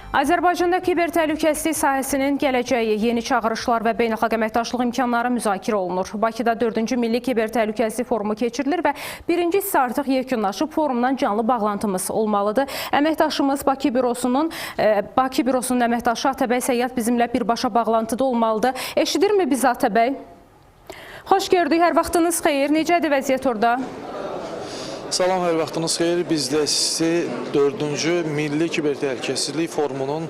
Azərbaycanda kiber təhlükəsizlik sahəsinin gələcəyi, yeni çağırışlar və beynəlxalq əməkdaşlıq imkanları müzakirə olunur. Bakıda 4-cü Milli Kiber Təhlükəsizlik Forumu keçirilir və birinci hissə artıq yekunlaşıb, forumdan canlı bağlantımız olmalıdır. Əməkdaşımız Bakı bürosunun əməkdaşı Atabəy Səyyad bizimlə birbaşa bağlantıda olmalıdır. Eşidirmi bizi Atabəy? Xoş gördük, hər vaxtınız xeyir. Necədir vəziyyət orada? Salam, hər vaxtınız xeyir. Biz də sizi 4-cü Milli Kiber Təhlükəsizlik Forumunun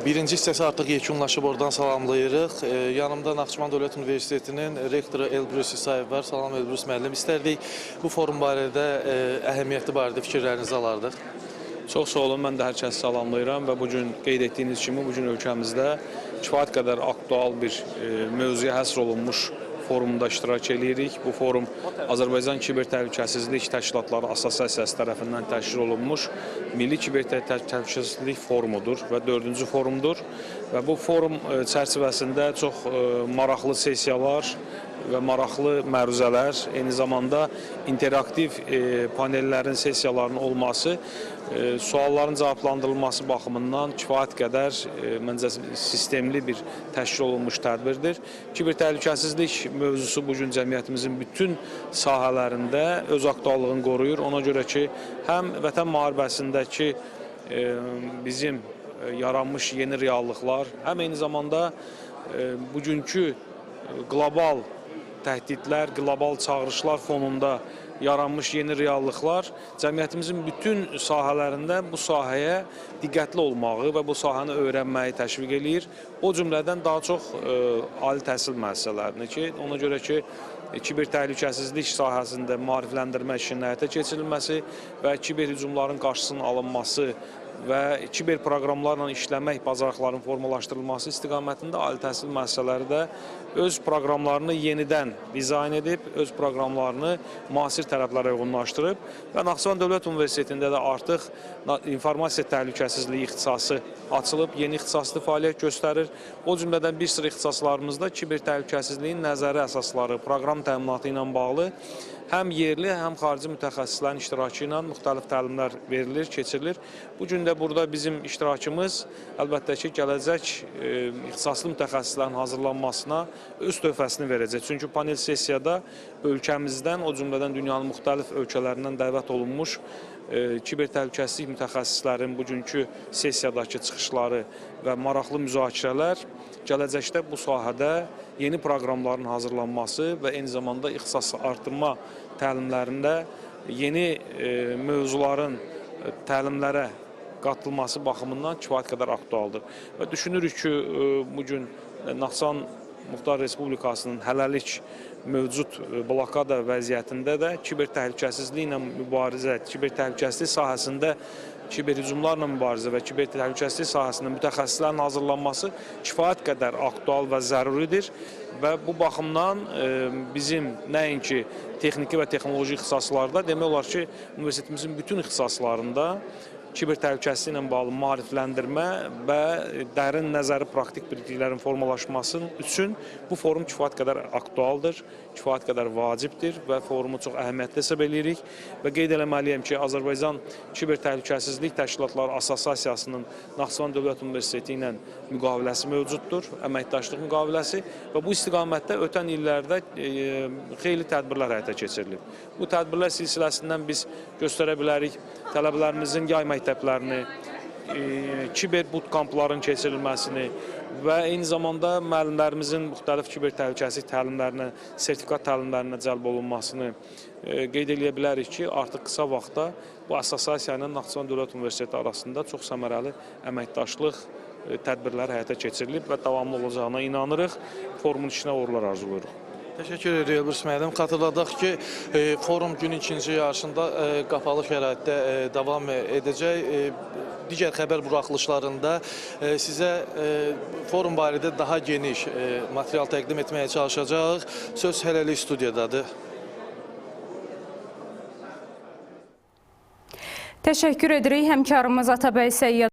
birinci hissəsi artıq yekunlaşıb, oradan salamlayırıq. Yanımda Naxçıvan Dövlət Universitetinin rektoru Elbrus İsayev var. Salam Elbrus müəllim. İstərdik bu forum barədə, əhəmiyyəti barədə fikirlərinizi alardıq. Çox sağ olun, mən də hər kəsi salamlayıram və bugün qeyd etdiyiniz kimi bugün ölkəmizdə kifayət qədər aktual bir mövzuya həsr olunmuş forumda iştirak edirik. Bu forum Azərbaycan Kiber Təhlükəsizlik Təşkilatları Assosiasiyası tərəfindən təşkil olunmuş Milli Kiber Təhlükəsizlik Forumudur və 4-cü forumdur. Və bu forum çərçivəsində çox maraqlı sessiyalar və maraqlı məruzələr, eyni zamanda interaktiv panellərin, sessiyalarının olması, sualların cavablandırılması baxımından kifayət qədər məncə sistemli bir təşkil olunmuş tədbirdir. Kiber təhlükəsizlik mövzusu bugün cəmiyyətimizin bütün sahələrində öz aktuallığını qoruyur. Ona görə ki, həm vətən müharibəsindəki bizim yaranmış yeni reallıqlar, həm eyni zamanda bugünkü qlobal təhdidlər, qlobal çağırışlar fonunda yaranmış yeni reallıqlar cəmiyyətimizin bütün sahələrində bu sahəyə diqqətli olmağı və bu sahəni öyrənməyi təşviq eləyir. O cümlədən daha çox ali təhsil müəssisələrini ki, ona görə ki, kiber təhlükəsizlik sahəsində maarifləndirmə işinin həyata keçirilməsi və kiber hücumların qarşısının alınması və kiber proqramlarla işləmək bacarıqlarının formalaşdırılması istiqamətində ali təhsil müəssisələri də öz proqramlarını yenidən dizayn edib, öz proqramlarını müasir tələblərə uyğunlaşdırıb və Naxçıvan Dövlət Universitetində də artıq informasiya təhlükəsizliyi ixtisası açılıb, yeni ixtisaslı fəaliyyət göstərir. O cümlədən bir sıra ixtisaslarımızda kiber təhlükəsizliyin nəzəri əsasları, proqram təminatı ilə bağlı həm yerli, həm xarici mütəxəssislərin iştirakı ilə müxtəlif təlimlər verilir, keçirilir. Bugün də burada bizim iştirakımız əlbəttə ki, gələcək ixtisaslı mütəxəssislərin hazırlanmasına öz töhfəsini verəcək. Çünki panel sessiyada ölkəmizdən, o cümlədən dünyanın müxtəlif ölkələrindən dəvət olunmuş kiber təhlükəsizlik mütəxəssislərin bugünkü sessiyadakı çıxışları və maraqlı müzakirələr gələcəkdə bu sahədə yeni proqramların hazırlanması və eyni zamanda ixtisas artırma təlimlərində yeni mövzuların təlimlərə qatılması baxımından kifayət qədər aktualdır. Və düşünürük ki, bugün Naxçıvan Muxtar Respublikasının hələlik mövcud blokada vəziyyətində də kiber təhlükəsizliklə mübarizə, kiber təhlükəsizlik sahəsində kiber hücumlarla mübarizə və kiber təhlükəsizlik sahəsində mütəxəssislərin hazırlanması kifayət qədər aktual və zəruridir və bu baxımdan bizim nəinki texniki və texnoloji ixtisaslarda demək olar ki, universitetimizin bütün ixtisaslarında kiber təhlükəsizliklə ilə bağlı maarifləndirmə və dərin nəzəri praktik biliklərin formalaşması üçün bu forum kifayət qədər aktualdır, kifayət qədər vacibdir və forumu çox əhəmiyyətli hesab edirik və qeyd eləməliyəm ki, Azərbaycan Kiber Təhlükəsizlik Təşkilatları Assosiasiyasının Naxçıvan Dövlət Universiteti ilə müqaviləsi mövcuddur, əməkdaşlıq müqaviləsi və bu istiqamətdə ötən illərdə xeyli tədbirlər həyata keçirilib. Bu tədbirlər silsiləsindən biz göstərə bilərik tələbələrimizin yay məktəblərini, kiber bootcampların keçirilməsini və eyni zamanda müəllimlərimizin müxtəlif kiber təhlükəsizlik təlimlərinə, sertifikat təlimlərinə cəlb olunmasını qeyd edə bilərik ki, artıq qısa vaxtda bu assosiasiya ilə Naxçıvan Dövlət Universiteti arasında çox səmərəli əməkdaşlıq tədbirləri həyata keçirilib və davamlı olacağına inanırıq. Forumun işinə uğurlar arzuluyoruz. Təşəkkür edirik Elbrus müəllim. Xatırladaq ki, forum günün ikinci yarısında qapalı şəraitdə davam edəcək. Digər xəbər buraxılışlarında sizə forum barədə daha geniş material təqdim etməyə çalışacağıq. Söz hələlik studiyadadır. Təşəkkür edirik həmkarımız Atabəy Səyyad.